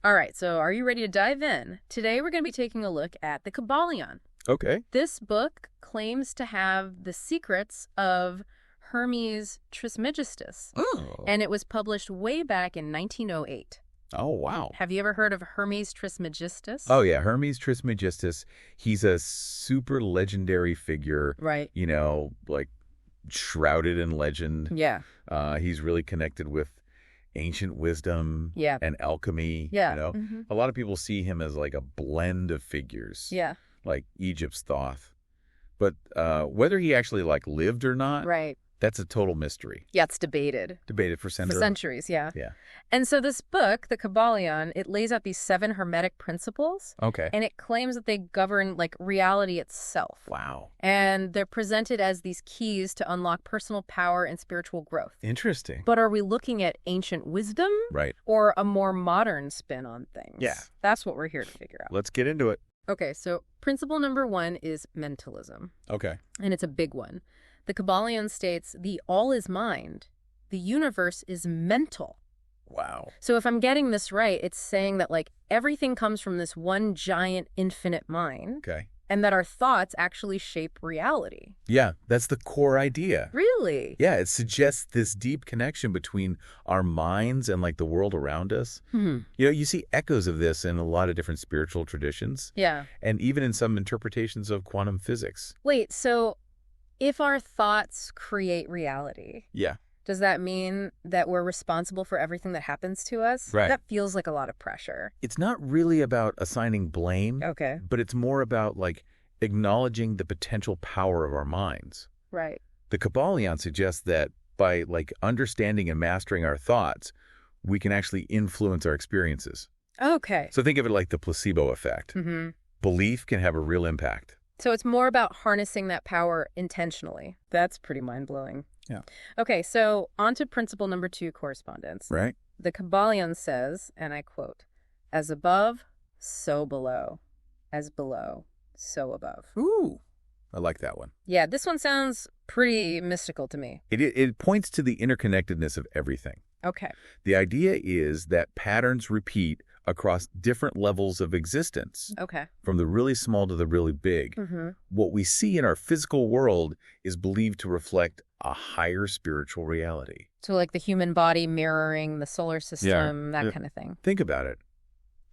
All right, so are you ready to dive in? Today we're going to be taking a look at the Kybalion. Okay. This book claims to have the secrets of Hermes Trismegistus, Oh. and it was published way back in 1908. Oh, wow. Have you ever heard of Hermes Trismegistus? Oh, yeah. Hermes Trismegistus. He's a super legendary figure, Right. like shrouded in legend. Yeah. He's really connected with ancient wisdom Yeah. and alchemy. Yeah. A lot of people see him as like a blend of figures, Yeah. like Egypt's Thoth. But whether he actually lived or not, Right. that's a total mystery. Yeah, it's debated. Debated for For centuries. centuries, yeah. Yeah. And so this book, the Kybalion, it lays out these 7 Hermetic Principles, Okay. and it claims that they govern, reality itself. Wow. And they're presented as these keys to unlock personal power and spiritual growth. Interesting. But are we looking at ancient wisdom Right. or a more modern spin on things? Yeah. That's what we're here to figure out. Let's get into it. Okay, so principle number 1 is mentalism, Okay. and it's a big one. The Kybalion states, the all is mind. The universe is mental. Wow. So if I'm getting this right, it's saying that everything comes from this one giant infinite mind, Okay. and that our thoughts actually shape reality. Yeah, that's the core idea. Really? Yeah, it suggests this deep connection between our minds and the world around us. You see echoes of this in a lot of different spiritual traditions Yeah. and even in some interpretations of quantum physics. Wait, so if our thoughts create reality, Yeah. does that mean that we're responsible for everything that happens to us? Right. That feels like a lot of pressure. It's not really about assigning blame, Okay. but it's more about acknowledging the potential power of our minds. Right. The Kybalion suggests that by understanding and mastering our thoughts, we can actually influence our experiences. Okay. So think of it like the placebo effect. Mm-hmm. Belief can have a real impact. So it's more about harnessing that power intentionally. That's pretty mind-blowing. Yeah. Okay, so on to principle number 2, correspondence. Right? The Kybalion says, and I quote, as above, so below. As below, so above. Ooh, I like that one. Yeah, this one sounds pretty mystical to me. It points to the interconnectedness of everything. Okay. The idea is that patterns repeat across different levels of existence, Okay. from the really small to the really big. Mm-hmm. What we see in our physical world is believed to reflect a higher spiritual reality. So the human body mirroring the solar system, Yeah. that kind of thing. Think about it.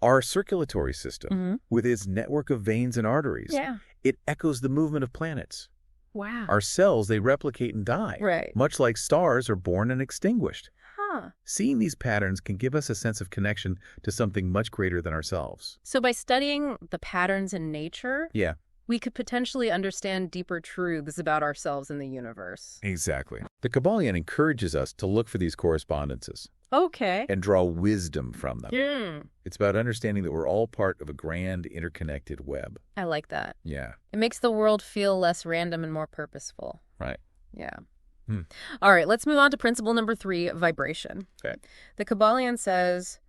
Our circulatory system, Mm-hmm. with its network of veins and arteries, Yeah. it echoes the movement of planets. Wow. Our cells, they replicate and die, Right. much like stars are born and extinguished. Huh. Seeing these patterns can give us a sense of connection to something much greater than ourselves. So by studying the patterns in nature, Yeah, we could potentially understand deeper truths about ourselves and the universe. exactly. The Kybalion encourages us to look for these correspondences Okay. and draw wisdom from them. Yeah. It's about understanding that we're all part of a grand, interconnected web. I like that. Yeah, It makes the world feel less random and more purposeful. right. Yeah. Hmm. All right, let's move on to principle number 3, vibration. Okay. The Kybalion says,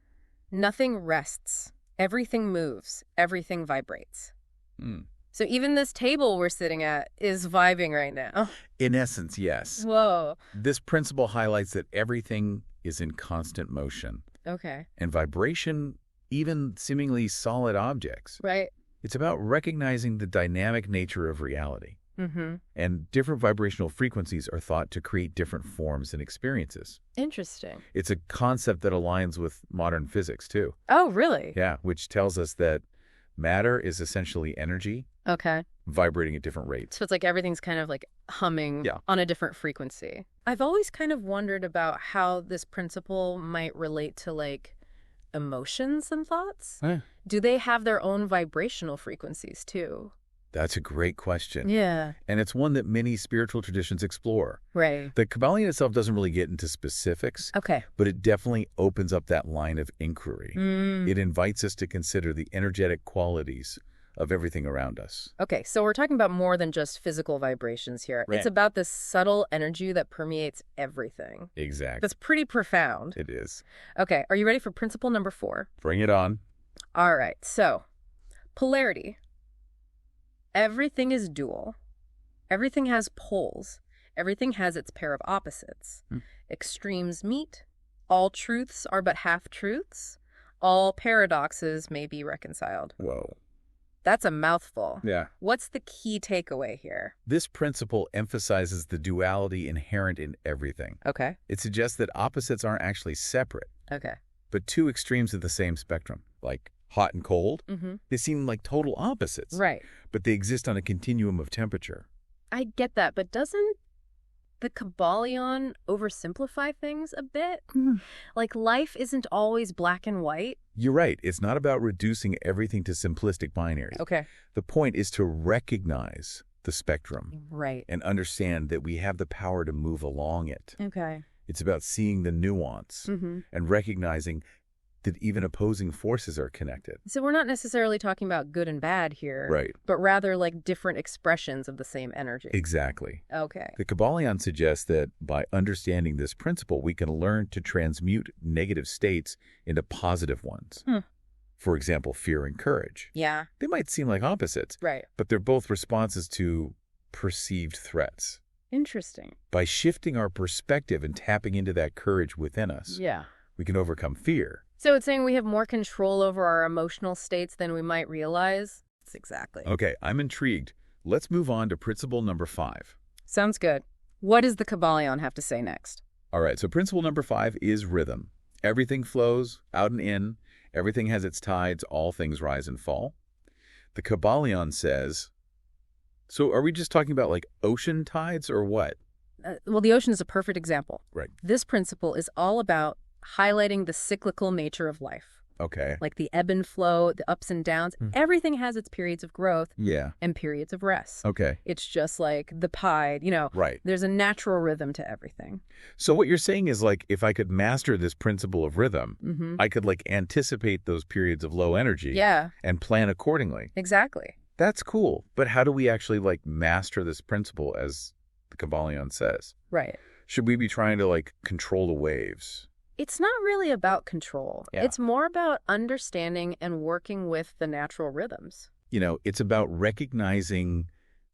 nothing rests. Everything moves. Everything vibrates. Hmm. So even this table we're sitting at is vibing right now. In essence, yes. Whoa. This principle highlights that everything is in constant motion, Okay. and vibration, even seemingly solid objects. Right. It's about recognizing the dynamic nature of reality. Mm-hmm. And different vibrational frequencies are thought to create different forms and experiences. Interesting. It's a concept that aligns with modern physics, too. Oh, really? Yeah, which tells us that matter is essentially energy Okay. vibrating at different rates. So it's everything's kind of humming Yeah. on a different frequency. I've always kind of wondered about how this principle might relate to emotions and thoughts. Eh, Do they have their own vibrational frequencies too? That's a great question. Yeah. And it's one that many spiritual traditions explore. Right. The Kybalion itself doesn't really get into specifics, Okay. but it definitely opens up that line of inquiry. Mm. It invites us to consider the energetic qualities of everything around us. Okay, so we're talking about more than just physical vibrations here. Right. It's about this subtle energy that permeates everything. Exactly. That's pretty profound. It is. Okay, are you ready for principle number 4? Bring it on. All right, so polarity. Everything is dual. Everything has poles. Everything has its pair of opposites. Extremes meet. All truths are but half-truths. All paradoxes may be reconciled. Whoa. That's a mouthful. Yeah. What's the key takeaway here? This principle emphasizes the duality inherent in everything. Okay. It suggests that opposites aren't actually separate, Okay. but two extremes of the same spectrum, like hot and cold. They seem like total opposites, Right. but they exist on a continuum of temperature. I get that, but doesn't the Kybalion oversimplify things a bit? Like, life isn't always black and white. You're right. It's not about reducing everything to simplistic binaries. Okay. The point is to recognize the spectrum Right. and understand that we have the power to move along it. Okay. It's about seeing the nuance and recognizing that even opposing forces are connected. So we're not necessarily talking about good and bad here. Right. But rather like different expressions of the same energy. Exactly. Okay. The Kybalion suggests that by understanding this principle, we can learn to transmute negative states into positive ones. For example, fear and courage. Yeah. They might seem like opposites, Right. but they're both responses to perceived threats. Interesting. By shifting our perspective and tapping into that courage within us, Yeah. we can overcome fear. So it's saying we have more control over our emotional states than we might realize? That's exactly. Okay, I'm intrigued. Let's move on to principle number 5. Sounds good. What does the Kybalion have to say next? All right, so principle number 5 is rhythm. Everything flows out and in. Everything has its tides. All things rise and fall. The Kybalion says, so are we just talking about like ocean tides or what? Well, the ocean is a perfect example. Right. This principle is all about highlighting the cyclical nature of life. Okay. Like the ebb and flow, the ups and downs. Everything has its periods of growth Yeah. and periods of rest. Okay. It's just like the tide, Right. There's a natural rhythm to everything. So what you're saying is like if I could master this principle of rhythm, I could like anticipate those periods of low energy Yeah, and plan accordingly. exactly. That's cool. But how do we actually like master this principle as the Kybalion says? Right. Should we be trying to like control the waves? It's not really about control. Yeah. It's more about understanding and working with the natural rhythms. It's about recognizing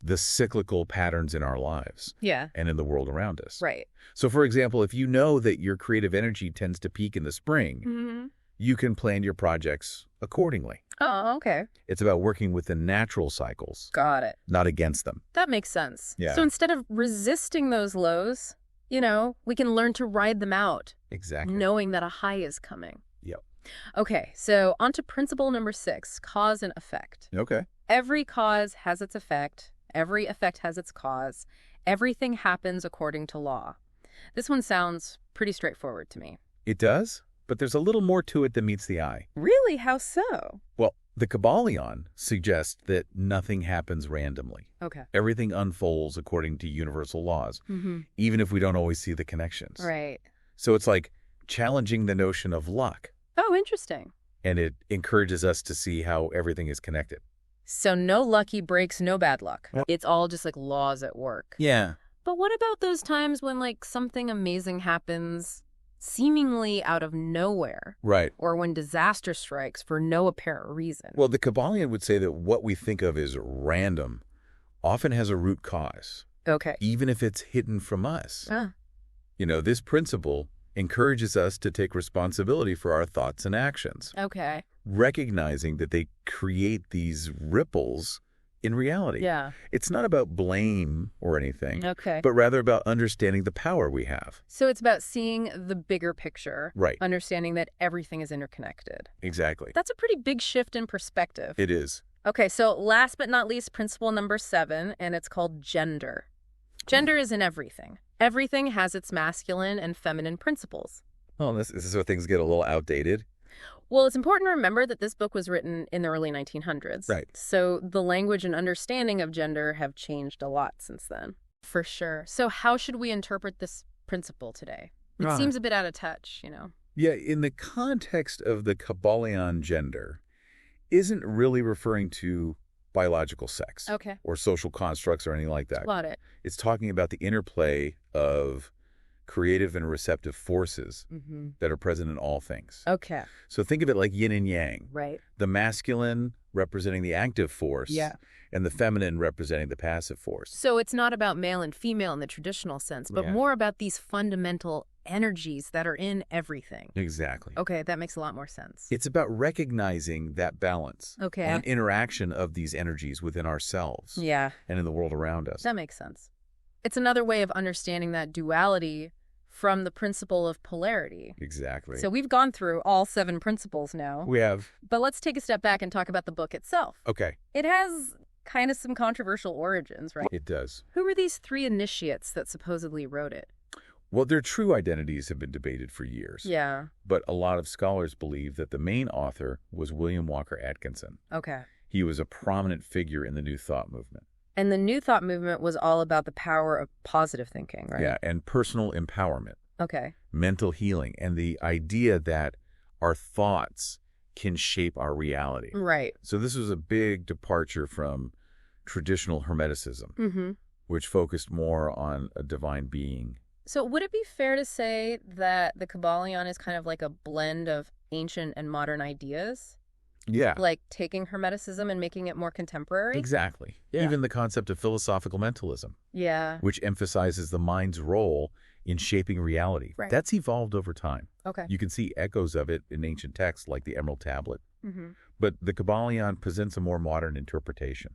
the cyclical patterns in our lives Yeah. and in the world around us. Right. So, for example, if you know that your creative energy tends to peak in the spring, you can plan your projects accordingly. Oh, okay. It's about working with the natural cycles, Got it. not against them. That makes sense. Yeah. So instead of resisting those lows, we can learn to ride them out, Exactly. knowing that a high is coming. Yep. Okay, so on to principle number 6, cause and effect. Okay. Every cause has its effect. Every effect has its cause. Everything happens according to law. This one sounds pretty straightforward to me. It does, but there's a little more to it than meets the eye. Really? How so? Well, the Kybalion suggests that nothing happens randomly. Okay. Everything unfolds according to universal laws, even if we don't always see the connections. Right. So it's like challenging the notion of luck, Oh, interesting. and it encourages us to see how everything is connected. So no lucky breaks, no bad luck. Yep. It's all just like laws at work. Yeah. But what about those times when like something amazing happens seemingly out of nowhere, Right. or when disaster strikes for no apparent reason? Well, the Kybalion would say that what we think of as random often has a root cause, Okay. even if it's hidden from us. Ah. This principle encourages us to take responsibility for our thoughts and actions, Okay. recognizing that they create these ripples in reality. Yeah. It's not about blame or anything, Okay. but rather about understanding the power we have. So it's about seeing the bigger picture, Right. understanding that everything is interconnected. Exactly. That's a pretty big shift in perspective. It is. Okay, so last but not least, principle number 7, and it's called gender. Gender is in everything. Everything has its masculine and feminine principles. Oh, this is where things get a little outdated. Well, it's important to remember that this book was written in the early 1900s. Right. So the language and understanding of gender have changed a lot since then. For sure. So how should we interpret this principle today? It Right. seems a bit out of touch, Yeah, in the context of the Kybalion, gender isn't really referring to biological sex Okay. or social constructs or anything like that. Got it. It's talking about the interplay of creative and receptive forces that are present in all things. Okay. So think of it like yin and yang. Right. The masculine representing the active force, and the feminine representing the passive force. So it's not about male and female in the traditional sense, but more about these fundamental energies that are in everything. Exactly. Okay, that makes a lot more sense. It's about recognizing that balance Okay. and interaction of these energies within ourselves and in the world around us. That makes sense. It's another way of understanding that duality from the principle of polarity. Exactly. So we've gone through all 7 principles now. We have. But let's take a step back and talk about the book itself. Okay. It has kind of some controversial origins, right? It does. Who were these 3 initiates that supposedly wrote it? Well, their true identities have been debated for years. Yeah. But a lot of scholars believe that the main author was William Walker Atkinson. Okay. He was a prominent figure in the New Thought movement. And the New Thought movement was all about the power of positive thinking, right? Yeah, and personal empowerment, Okay. mental healing, and the idea that our thoughts can shape our reality. Right. So this was a big departure from traditional Hermeticism, which focused more on a divine being. So would it be fair to say that the Kybalion is kind of like a blend of ancient and modern ideas? Yeah. Like taking Hermeticism and making it more contemporary? Exactly. Yeah. Even the concept of philosophical mentalism, Yeah. which emphasizes the mind's role in shaping reality. Right. That's evolved over time. Okay. You can see echoes of it in ancient texts like the Emerald Tablet. Mm-hmm. But the Kybalion presents a more modern interpretation.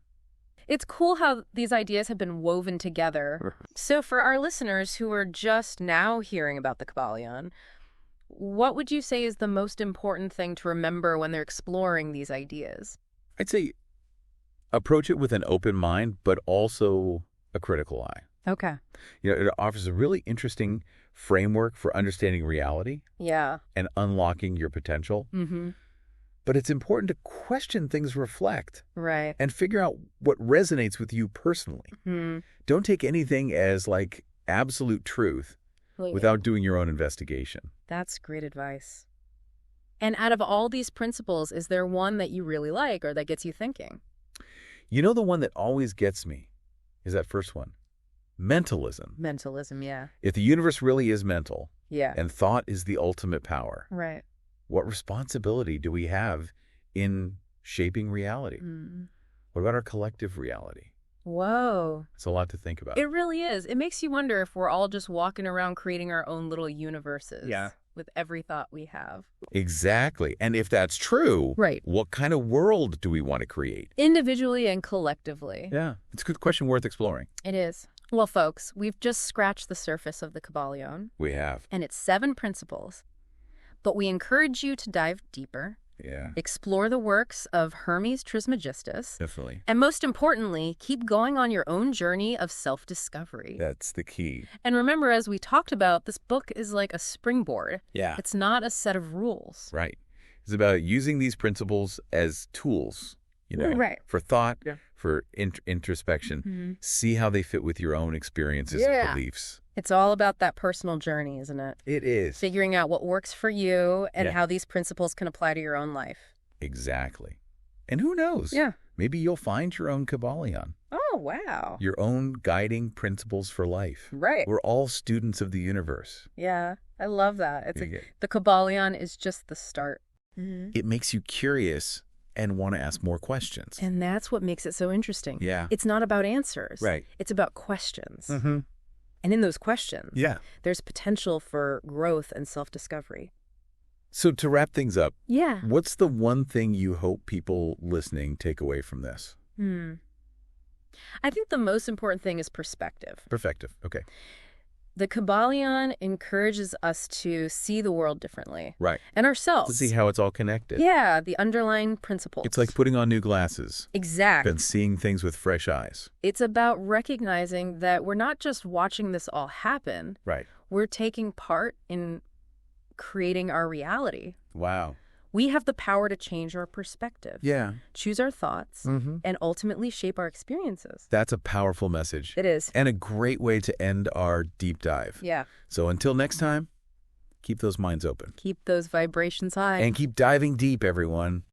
It's cool how these ideas have been woven together. So for our listeners who are just now hearing about the Kybalion, what would you say is the most important thing to remember when they're exploring these ideas? I'd say approach it with an open mind, but also a critical eye. Okay. You know, it offers a really interesting framework for understanding reality Yeah. and unlocking your potential. Mm-hmm. But it's important to question things, reflect, Right. and figure out what resonates with you personally. Hmm. Don't take anything as like absolute truth without doing your own investigation. That's great advice. And out of all these principles, is there one that you really like or that gets you thinking? You know, the one that always gets me is that first one, mentalism. Mentalism, yeah. If the universe really is mental Yeah. and thought is the ultimate power, Right. what responsibility do we have in shaping reality? Mm. What about our collective reality? Whoa. It's a lot to think about. It really is. It makes you wonder if we're all just walking around creating our own little universes. Yeah. With every thought we have. Exactly. And if that's true, Right. what kind of world do we want to create? Individually and collectively. Yeah. It's a good question worth exploring. It is. Well, folks, we've just scratched the surface of the Kybalion, We have. and it's 7 principles. But we encourage you to dive deeper, Yeah. explore the works of Hermes Trismegistus, Definitely. and most importantly, keep going on your own journey of self-discovery. That's the key. And remember, as we talked about, this book is like a springboard. Yeah. It's not a set of rules. Right. It's about using these principles as tools, you know, Right. for thought, Yeah. for introspection. Mm-hmm. See how they fit with your own experiences Yeah. and beliefs. It's all about that personal journey, isn't it? It is. Figuring out what works for you and Yeah. how these principles can apply to your own life. Exactly. And who knows? Yeah. Maybe you'll find your own Kybalion, Oh, wow. your own guiding principles for life. Right. We're all students of the universe. Yeah, I love that. You get- The Kybalion is just the start. Mm-hmm. It makes you curious and want to ask more questions. And that's what makes it so interesting. Yeah. It's not about answers. Right. It's about questions. Mm-hmm. And in those questions, Yeah. there's potential for growth and self-discovery. So to wrap things up, Yeah. what's the one thing you hope people listening take away from this? I think the most important thing is perspective. Perspective. Okay. The Kybalion encourages us to see the world differently. Right. And ourselves. To see how it's all connected. Yeah, the underlying principles. It's like putting on new glasses Exactly. and seeing things with fresh eyes. It's about recognizing that we're not just watching this all happen. Right. We're taking part in creating our reality. Wow. We have the power to change our perspective, Yeah. choose our thoughts, Mm-hmm. and ultimately shape our experiences. That's a powerful message. It is. And a great way to end our deep dive. Yeah. So until next time, keep those minds open. Keep those vibrations high. And keep diving deep, everyone.